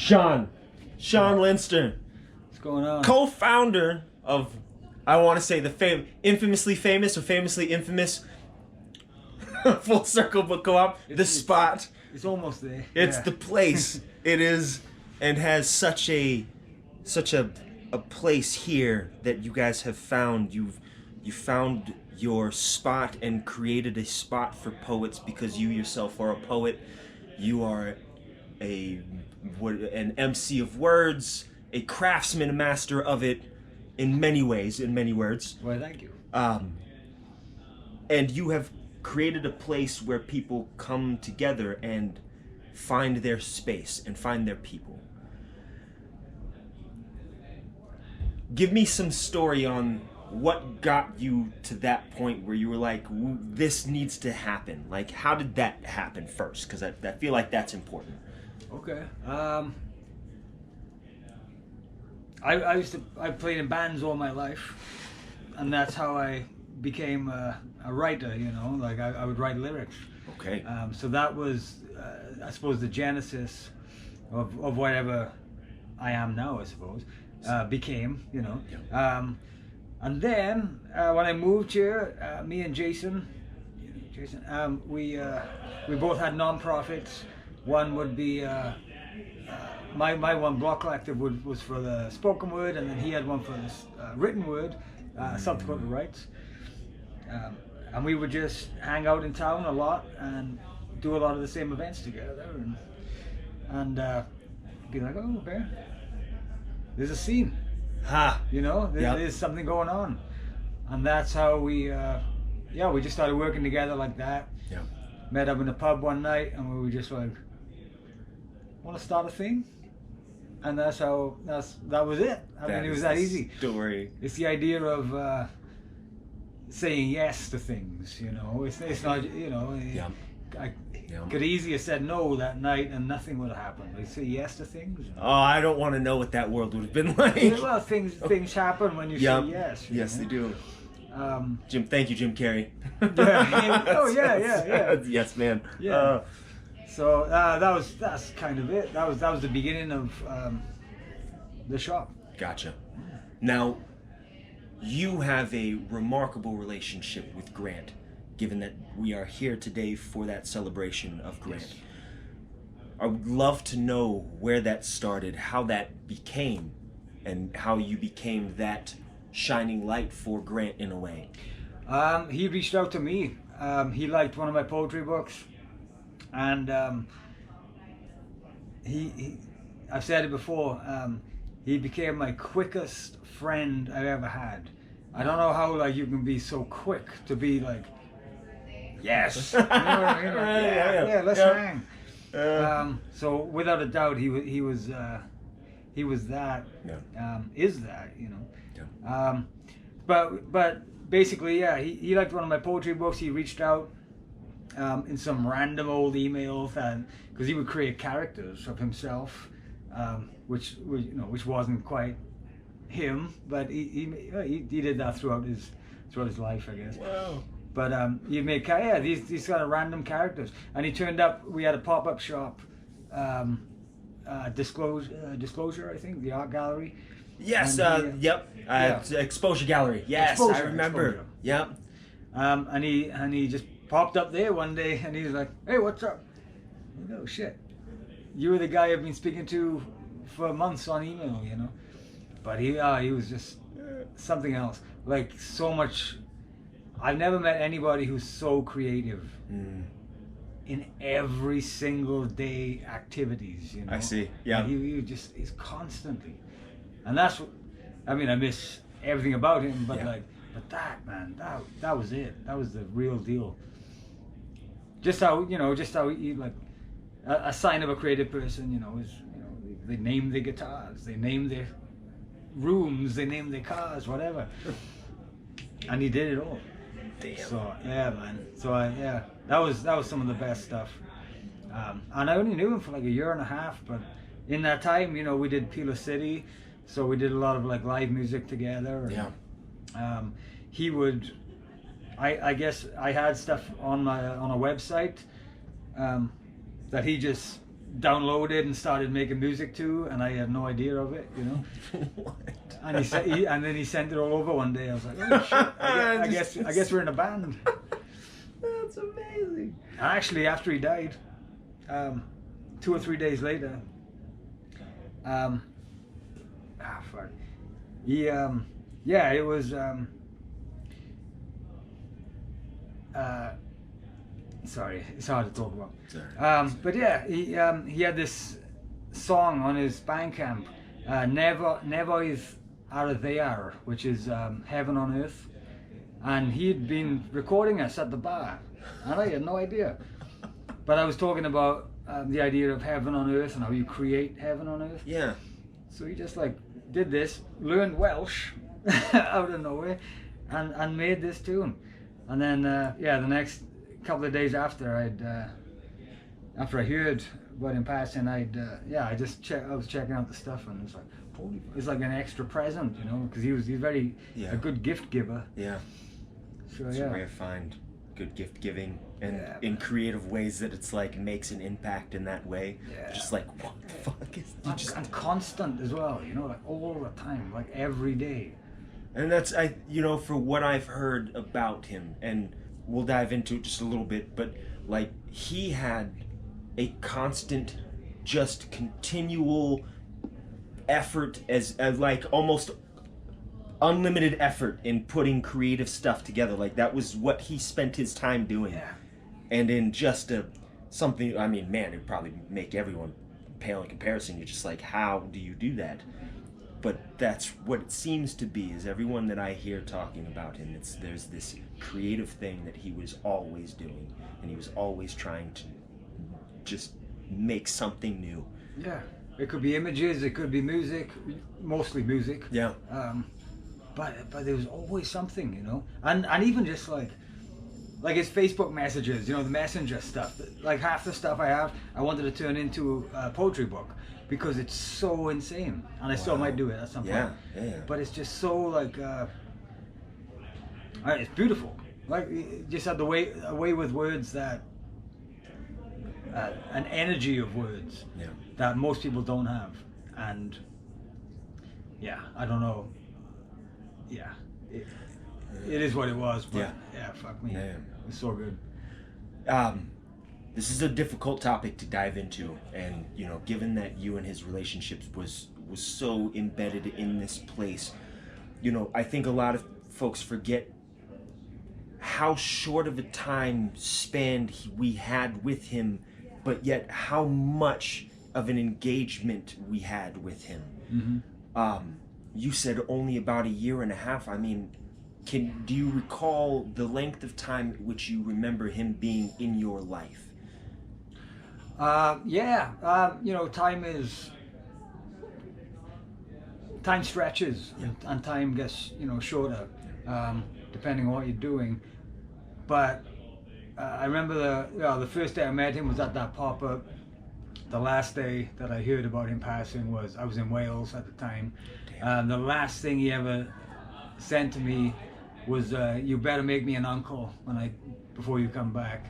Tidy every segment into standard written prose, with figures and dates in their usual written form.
Sion Lidster, What's going on? co-founder of, I want to say the infamously famous or famously infamous Full Circle Book Co-op, the spot. It's almost there. It's the place. It is, and has such a place here that you guys have found. You found your spot and created a spot for poets because you yourself are a poet. You are an MC of words, a craftsman, a master of it, in many ways, in many words. Well, thank you. And you have created a place where people come together and find their space and find their people. Give me some story on what got you to that point where you were like, this needs to happen. Like, how did that happen first? Because I feel like that's important. Okay. I played in bands all my life, and that's how I became a writer. You know, like I would write lyrics. Okay. So that was, I suppose, the genesis of whatever I am now. I suppose became. You know. Yeah. And then when I moved here, me and Jason, we both had non-profits. One would be my one, Block Collective, was for the spoken word, and then he had one for the written word, South Dakota Rights. And we would just hang out in town a lot and do a lot of the same events together, and be like, oh, Bear, there's a scene. Ha! You know, there's something going on, and that's how we just started working together like that. Yeah. Met up in a pub one night, and we were just like, want to start a thing, and that was it. I mean, it was that easy. Story. It's the idea of saying yes to things. You know, it's not, you know. Yeah. I could easily have said no that night and nothing would have happened. I say yes to things. Oh, I don't want to know what that world would have been like. Well, things happen when you say yes. Yes, know? they do. Jim, thank you, Jim Carrey. Yeah. Oh yeah. Yes, man. Yeah. So that's kind of it. That was the beginning of the shop. Gotcha. Now, you have a remarkable relationship with Grant, given that we are here today for that celebration of Grant. Yes. I would love to know where that started, how that became, and how you became that shining light for Grant in a way. He reached out to me. He liked one of my poetry books, and I've said it before, he became my quickest friend I've ever had. I don't know how like you can be so quick to be like, yes, you know what I mean? Like, yeah, let's hang. So without a doubt, he was that, is that, you know. Yeah. But basically, yeah, he liked one of my poetry books. He reached out in some random old emails, and because he would create characters of himself, which wasn't quite him, but he did that throughout his life, I guess. Wow. But he made these kind of random characters, and he turned up. We had a pop-up shop, Disclosure, I think, the art gallery. Yes. And yep. Exposure Gallery. Yes, I remember. Exposure. Yep. And he just popped up there one day, and he was like, "Hey, what's up?" I go, "Oh shit, you were the guy I've been speaking to for months on email, you know." But he was just something else. Like so much. I've never met anybody who's so creative in every single day activities. You know. I see. Yeah. He's constantly, and that's what. I mean, I miss everything about him, but but that man, that was it. That was the real deal. Just how he like a sign of a creative person. You know, is they name their guitars, they name their rooms, they name their cars, whatever, and he did it all. Damn. So yeah, man. So that was some of the best stuff. And I only knew him for like a year and a half, but in that time, you know, we did Pila City, so we did a lot of like live music together. And, he would, I guess I had stuff on a website that he just downloaded and started making music to, and I had no idea of it, you know. What? And and then he sent it all over one day. I was like, oh shit! I guess we're in a band. That's amazing. Actually, after he died, 2 or 3 days later, fuck, he yeah, it was sorry, it's hard to talk about. Sorry. But yeah, he had this song on his Bandcamp, Never is Are They Are, which is Heaven on Earth, and he'd been recording us at the bar, and I had no idea. But I was talking about the idea of heaven on earth and how you create heaven on earth. Yeah. So he just like did this, learned Welsh out of nowhere, and made this tune. And then yeah, the next couple of days after after I heard about him passing, I was checking out the stuff, and it's like, holy, it's like an extra present, you know, because he's very a good gift giver. Yeah. So It's yeah. a rare find. Good gift giving, and Yeah, in creative ways that it's like makes an impact in that way. Yeah. Just like, what the fuck is you just? And constant as well, you know, like all the time, like every day. And that's for what I've heard about him, and we'll dive into it just a little bit, but like he had a constant, just continual effort as like almost unlimited effort in putting creative stuff together. Like that was what he spent his time doing. Yeah. And in just something, I mean, man, it'd probably make everyone pale in comparison. You're just like, how do you do that? But that's what it seems to be, is everyone that I hear talking about him, there's this creative thing that he was always doing, and he was always trying to just make something new. Yeah. It could be images, it could be music, mostly music. Yeah. But there was always something, you know, and even just like his Facebook messages, you know, the messenger stuff. Like half the stuff I wanted to turn into a poetry book because it's so insane, and I still might do it at some point. Yeah. But it's just so like, it's beautiful. Like it just had a way with words that, an energy of words that most people don't have, and yeah, I don't know. Yeah, it is what it was, but yeah, fuck me. Yeah. It was so good. This is a difficult topic to dive into, and given that you and his relationships was so embedded in this place, I think a lot of folks forget how short of a time span we had with him, but yet how much of an engagement we had with him. Mm-hmm. You said only about 1.5 years. I mean, do you recall the length of time at which you remember him being in your life? Time stretches, and time gets shorter, depending on what you're doing. But I remember the first day I met him was at that pop-up. The last day that I heard about him passing was, I was in Wales at the time. The last thing he ever sent to me was, "You better make me an uncle before you come back."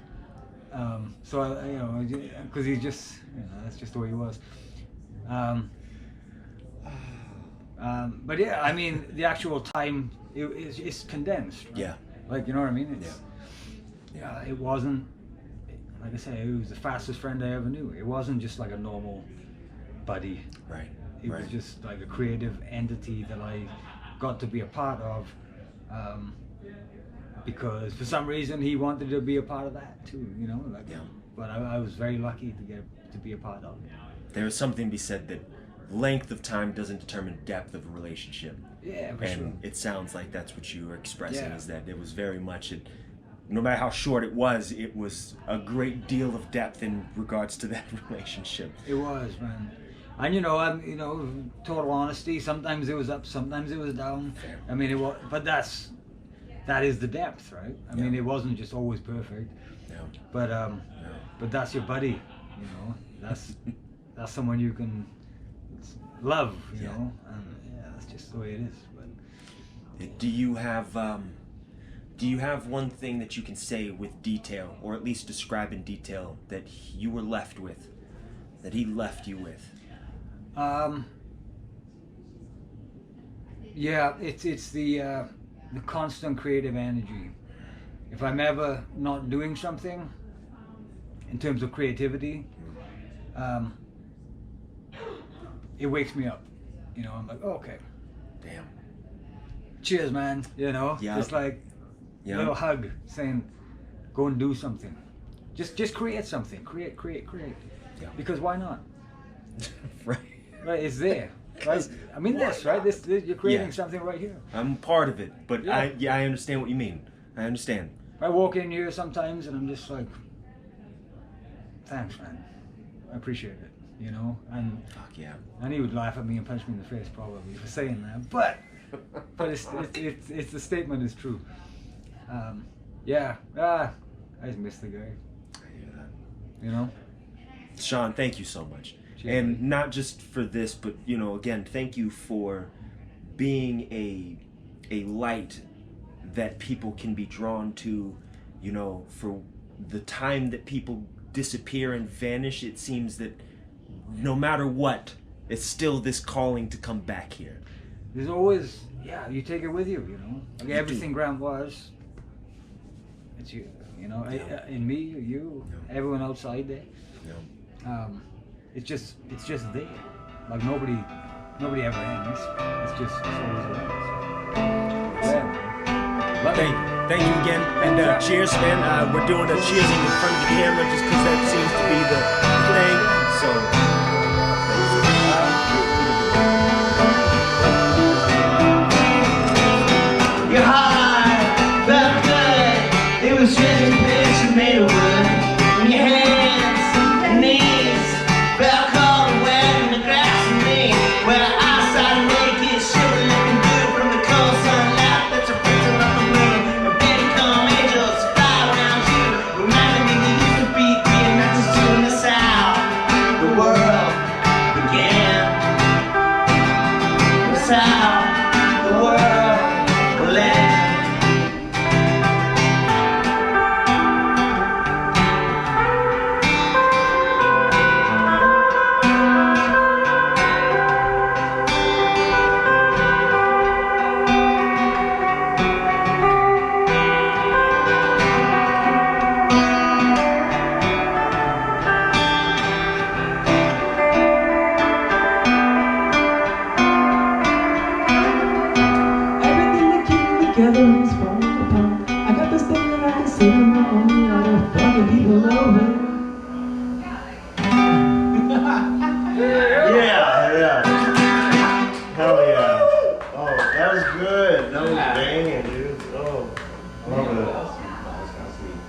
So because he's just, that's just the way he was. But yeah, I mean, the actual time it's condensed. Right? Yeah. Like, you know what I mean? It wasn't, like I say, it was the fastest friend I ever knew. It wasn't just like a normal buddy. Right. It was just like a creative entity that I got to be a part of, because for some reason he wanted to be a part of that too, But I was very lucky to get to be a part of it. There is something to be said that length of time doesn't determine depth of a relationship. Yeah, for and sure. it sounds like that's what you were expressing, Yeah. is that it was very much, no matter how short it was a great deal of depth in regards to that relationship. It was, man. And total honesty, sometimes it was up, sometimes it was down. Fair. I mean, but that is the depth, right? I mean, it wasn't just always perfect. No. But that's your buddy, That's someone you can love, you know. And that's just the way it is. But Do you have one thing that you can say with detail, or at least describe in detail, that you were left with that he left you with? Yeah, it's the constant creative energy. If I'm ever not doing something in terms of creativity, it wakes me up. You know, I'm like, okay, Damn. cheers, man. You know, Yeah. it's like a little hug saying, go and do something. Just create something. Create. Yeah. Because why not? Right. Right, it's there. Right? I mean this, right? This you're creating something right here. I'm part of it, but Yeah. I understand what you mean. I understand. I walk in here sometimes and I'm just like, thanks, man. I appreciate it. You know, and Fuck yeah. and he would laugh at me and punch me in the face probably for saying that, but it's the statement is true. I just miss the guy. I hear that. You know. Sean, thank you so much. Cheers, And buddy. not just for this, but you know, again, thank you for being a light that people can be drawn to. You know, for the time that people disappear and vanish, it seems that no matter what, it's still this calling to come back here. There's always, you take it with you, you know. Like You everything do. Grant was, it's you, you know. In me, you, everyone outside there. Yeah. It's just there. Like nobody ever ends. It's always there. Yeah. Love it. Thank you again, and cheers, man. We're doing a cheersing in front of the camera just because that seems to be the thing. So. Your heart felt good. It was just a picture made of wood. And your hands and knees felt cold and wet in the grass and me. Well, I started naked, shivering, looking good from the cold sunlight that's a picture on the moon. And baby, come angels fly around you, reminding me you used to be free and not just doing this out. The world began. That's how the world will end. Everything that came together is falling apart. I got this thing that I can sit on my own. I don't fucking people over. Yeah. Hell yeah. Oh, that was good. That was